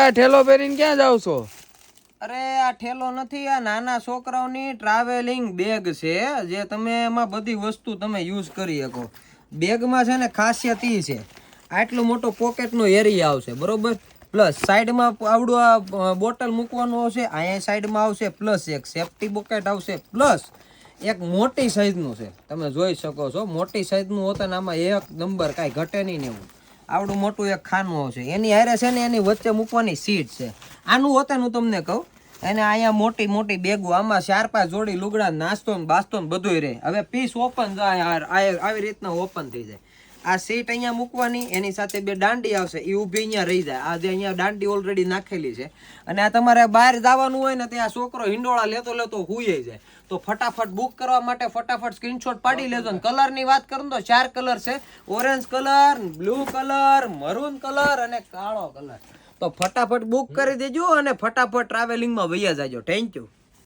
આ ઠેલો પહેરીને ક્યાં જાવ છો? અરે આ ઠેલો નથી, આ નાના છોકરાઓની ટ્રાવેલિંગ બેગ છે જે તમે એમાં બધી વસ્તુ તમે યુઝ કરી શકો. બેગમાં છે ને ખાસિયત ઈ છે, આટલું મોટો પોકેટનો એરિયા આવશે બરોબર. પ્લસ સાઈડમાં આવડું આ બોટલ મૂકવાનું આવશે, અહીંયા સાઈડમાં આવશે, પ્લસ એક સેફટી પોકેટ આવશે, પ્લસ એક મોટી સાઈઝનું છે. તમે જોઈ શકો છો મોટી સાઈઝનું હોતા ને આમાં એક નંબર કાંઈ ઘટે નહીં ને એવું આવડું મોટું એક ખાનું આવશે. એની હારે છે ને એની વચ્ચે મૂકવાની સીટ છે. આનું હોતા હું તમને કહું, અને અહીંયા મોટી મોટી બેગો, આમાં 4-5 જોડી લુગડા, નાસ્તો ને બાસ્તો ને બધુંય રહે. હવે પીસ ઓપન જાય આવી રીતના ઓપન થઈ જાય. આ સીટ અહીંયા મૂકવાની, એની સાથે 2 દાંડી આવશે, એ ઊભી અહીંયા રહી જાય. આ જે અહીંયા દાંડી ઓલરેડી નાખેલી છે. અને આ તમારે બહાર જવાનું હોય ને ત્યાં છોકરો હિંડોળા લેતો લેતો હુઈ જાય, તો ફટાફટ બુક કરવા માટે ફટાફટ સ્ક્રીનશોટ પાડી લેજો. ને કલરની વાત કરું તો 4 કલર છે, orange colour, blue colour, maroon colour અને કાળો કલર. તો ફટાફટ બુક કરી દેજો અને ફટાફટ ટ્રાવેલિંગમાં વૈયા જાજો. Thank you.